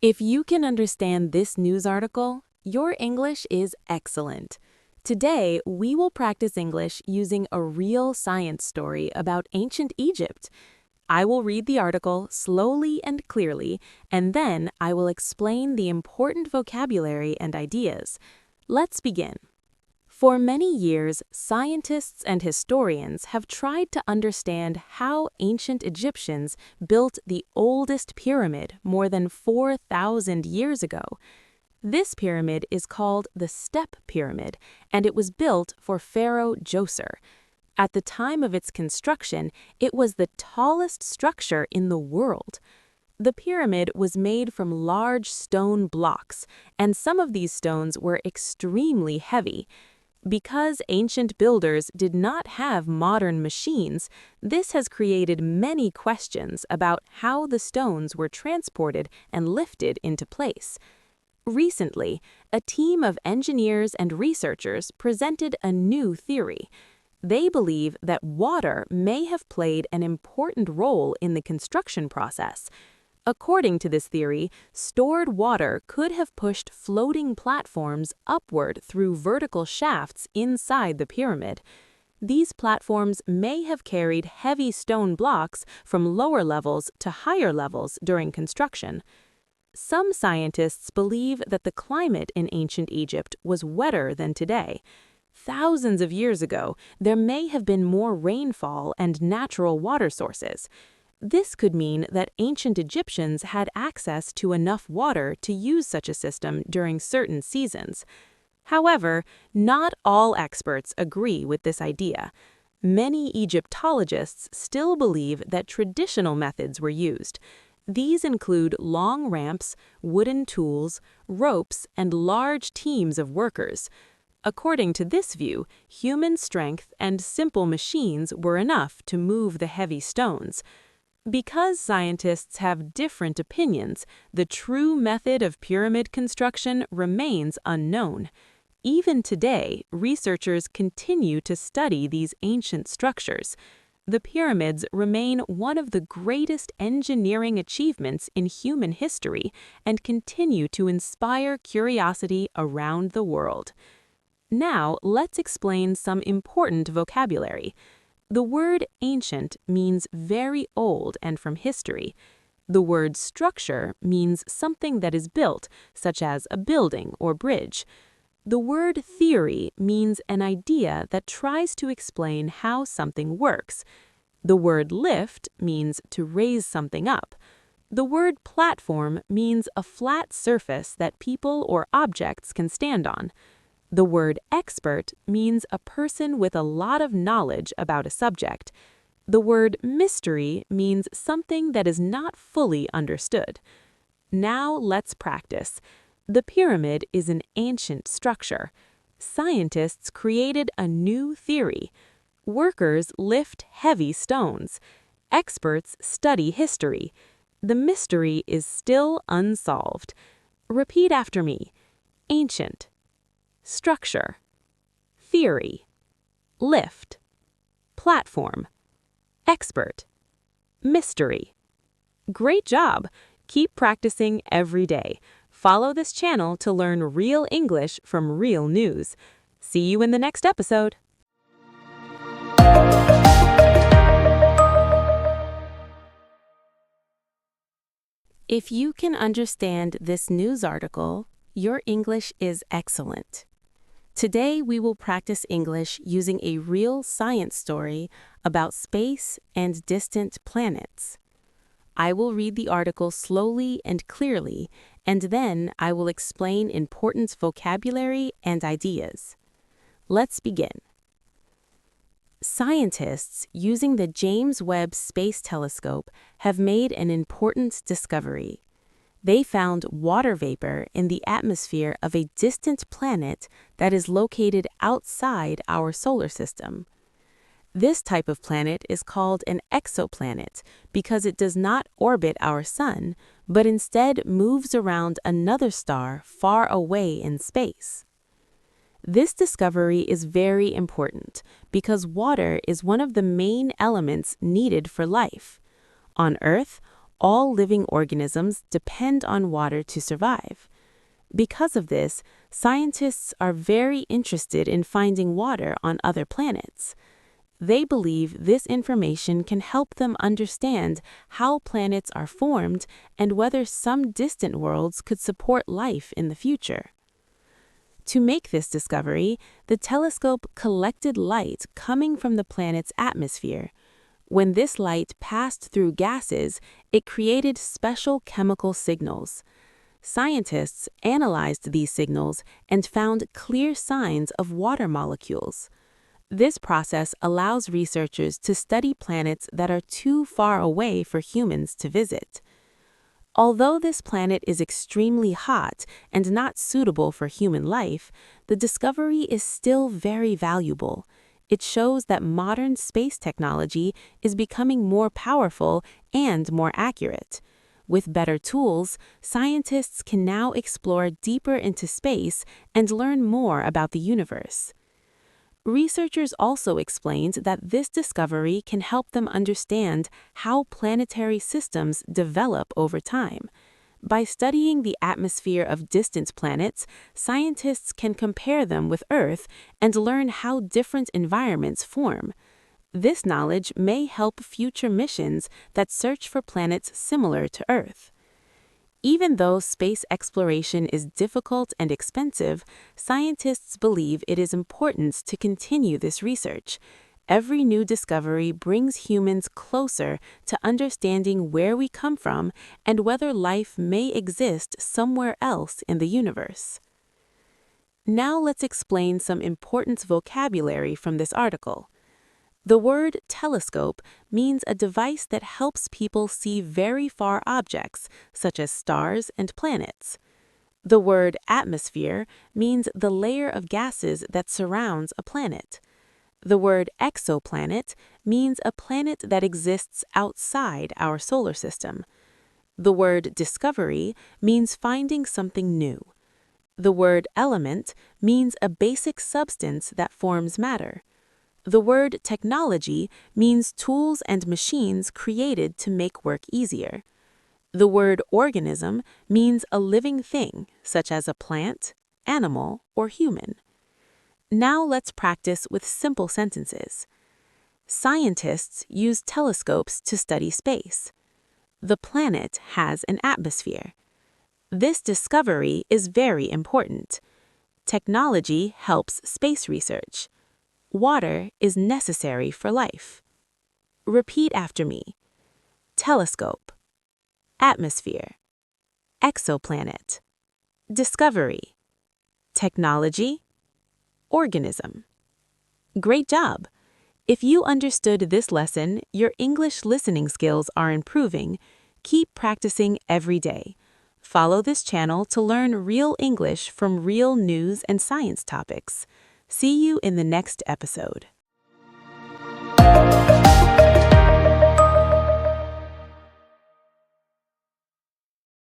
If you can understand this news article, your English is excellent. Today, we will practice English using a real science story about ancient Egypt. I will read the article slowly and clearly, and then I will explain the important vocabulary and ideas. Let's begin. For many years, scientists and historians have tried to understand how ancient Egyptians built the oldest pyramid more than 4,000 years ago. This pyramid is called the Step Pyramid, and it was built for Pharaoh Djoser. At the time of its construction, it was the tallest structure in the world. The pyramid was made from large stone blocks, and some of these stones were extremely heavy. Because ancient builders did not have modern machines, this has created many questions about how the stones were transported and lifted into place. Recently, a team of engineers and researchers presented a new theory. They believe that water may have played an important role in the construction process. According to this theory, stored water could have pushed floating platforms upward through vertical shafts inside the pyramid. These platforms may have carried heavy stone blocks from lower levels to higher levels during construction. Some scientists believe that the climate in ancient Egypt was wetter than today. Thousands of years ago, there may have been more rainfall and natural water sources. This could mean that ancient Egyptians had access to enough water to use such a system during certain seasons. However, not all experts agree with this idea. Many Egyptologists still believe that traditional methods were used. These include long ramps, wooden tools, ropes, and large teams of workers. According to this view, human strength and simple machines were enough to move the heavy stones. Because scientists have different opinions, the true method of pyramid construction remains unknown. Even today, researchers continue to study these ancient structures. The pyramids remain one of the greatest engineering achievements in human history and continue to inspire curiosity around the world. Now, let's explain some important vocabulary. The word ancient means very old and from history. The word structure means something that is built, such as a building or bridge. The word theory means an idea that tries to explain how something works. The word lift means to raise something up. The word platform means a flat surface that people or objects can stand on. The word expert means a person with a lot of knowledge about a subject. The word mystery means something that is not fully understood. Now let's practice. The pyramid is an ancient structure. Scientists created a new theory. Workers lift heavy stones. Experts study history. The mystery is still unsolved. Repeat after me. Ancient. Structure, theory, lift, platform, expert, mystery. Great job! Keep practicing every day. Follow this channel to learn real English from real news. See you in the next episode. If you can understand this news article, your English is excellent. Today, we will practice English using a real science story about space and distant planets. I will read the article slowly and clearly, and then I will explain important vocabulary and ideas. Let's begin. Scientists using the James Webb Space Telescope have made an important discovery. They found water vapor in the atmosphere of a distant planet that is located outside our solar system. This type of planet is called an exoplanet because it does not orbit our sun, but instead moves around another star far away in space. This discovery is very important because water is one of the main elements needed for life. On Earth, All living organisms depend on water to survive. Because of this, scientists are very interested in finding water on other planets. They believe this information can help them understand how planets are formed and whether some distant worlds could support life in the future. To make this discovery, the telescope collected light coming from the planet's atmosphere. When this light passed through gases, it created special chemical signals. Scientists analyzed these signals and found clear signs of water molecules. This process allows researchers to study planets that are too far away for humans to visit. Although this planet is extremely hot and not suitable for human life, the discovery is still very valuable. It shows that modern space technology is becoming more powerful and more accurate. With better tools, scientists can now explore deeper into space and learn more about the universe. Researchers also explained that this discovery can help them understand how planetary systems develop over time. By studying the atmosphere of distant planets, scientists can compare them with Earth and learn how different environments form. This knowledge may help future missions that search for planets similar to Earth. Even though space exploration is difficult and expensive, scientists believe it is important to continue this research. Every new discovery brings humans closer to understanding where we come from and whether life may exist somewhere else in the universe. Now let's explain some important vocabulary from this article. The word telescope means a device that helps people see very far objects, such as stars and planets. The word atmosphere means the layer of gases that surrounds a planet. The word exoplanet means a planet that exists outside our solar system. The word discovery means finding something new. The word element means a basic substance that forms matter. The word technology means tools and machines created to make work easier. The word organism means a living thing, such as a plant, animal, or human. Now let's practice with simple sentences. Scientists use telescopes to study space. The planet has an atmosphere. This discovery is very important. Technology helps space research. Water is necessary for life. Repeat after me. Telescope, atmosphere, exoplanet, discovery, technology, organism. Great job! If you understood this lesson, your English listening skills are improving. Keep practicing every day. Follow this channel to learn real English from real news and science topics. See you in the next episode.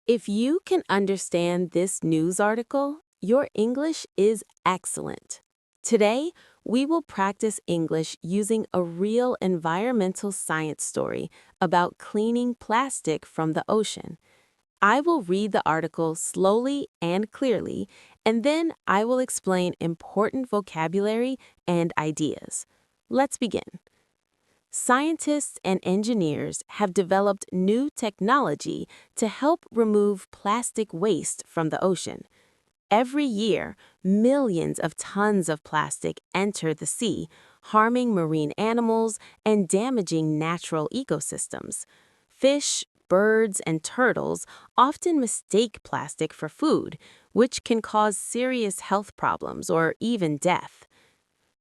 If you can understand this news article, your English is excellent. Today, we will practice English using a real environmental science story about cleaning plastic from the ocean. I will read the article slowly and clearly, and then I will explain important vocabulary and ideas. Let's begin. Scientists and engineers have developed new technology to help remove plastic waste from the ocean. Every year, millions of tons of plastic enter the sea, harming marine animals and damaging natural ecosystems. Fish, birds, and turtles often mistake plastic for food, which can cause serious health problems or even death.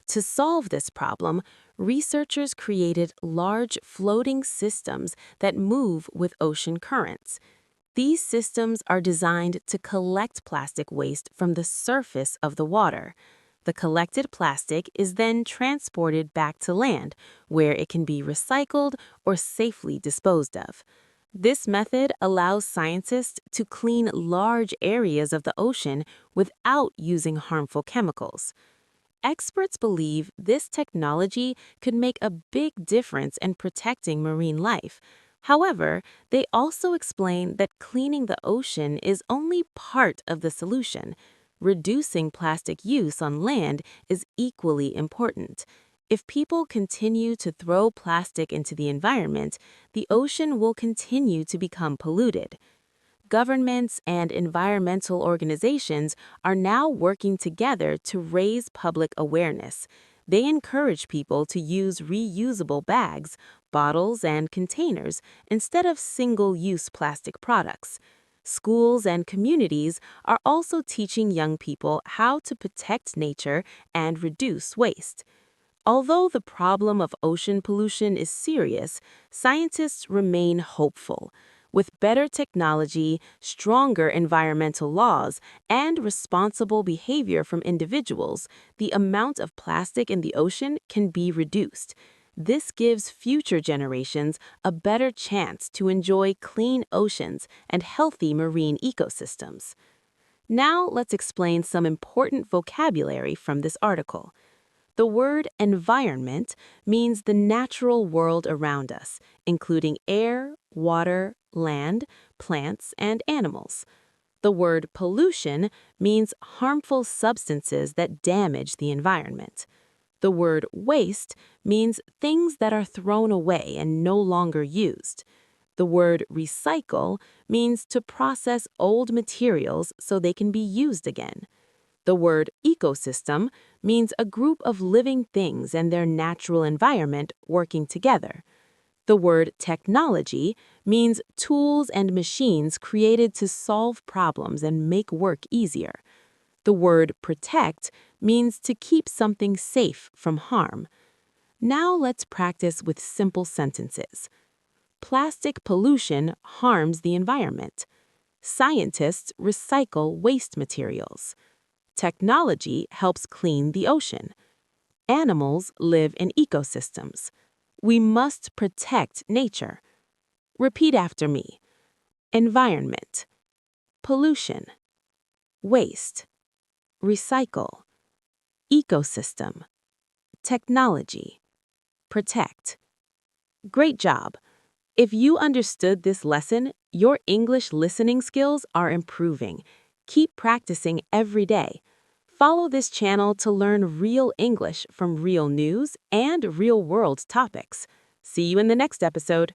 To solve this problem, researchers created large floating systems that move with ocean currents. These systems are designed to collect plastic waste from the surface of the water. The collected plastic is then transported back to land, where it can be recycled or safely disposed of. This method allows scientists to clean large areas of the ocean without using harmful chemicals. Experts believe this technology could make a big difference in protecting marine life. However, they also explain that cleaning the ocean is only part of the solution. Reducing plastic use on land is equally important. If people continue to throw plastic into the environment, the ocean will continue to become polluted. Governments and environmental organizations are now working together to raise public awareness. They encourage people to use reusable bags, bottles, and containers instead of single-use plastic products. Schools and communities are also teaching young people how to protect nature and reduce waste. Although the problem of ocean pollution is serious, scientists remain hopeful. With better technology, stronger environmental laws, and responsible behavior from individuals, the amount of plastic in the ocean can be reduced. This gives future generations a better chance to enjoy clean oceans and healthy marine ecosystems. Now let's explain some important vocabulary from this article. The word environment means the natural world around us, including air, water, land, plants, and animals. The word pollution means harmful substances that damage the environment. The word waste means things that are thrown away and no longer used. The word recycle means to process old materials so they can be used again. The word ecosystem means a group of living things and their natural environment working together. The word technology means tools and machines created to solve problems and make work easier. The word protect means to keep something safe from harm. Now let's practice with simple sentences. Plastic pollution harms the environment. Scientists recycle waste materials. Technology helps clean the ocean. Animals live in ecosystems. We must protect nature. Repeat after me. Environment, pollution, waste, recycle, ecosystem, technology, protect. Great job! If you understood this lesson, your English listening skills are improving. Keep practicing every day. Follow this channel to learn real English from real news and real-world topics. See you in the next episode.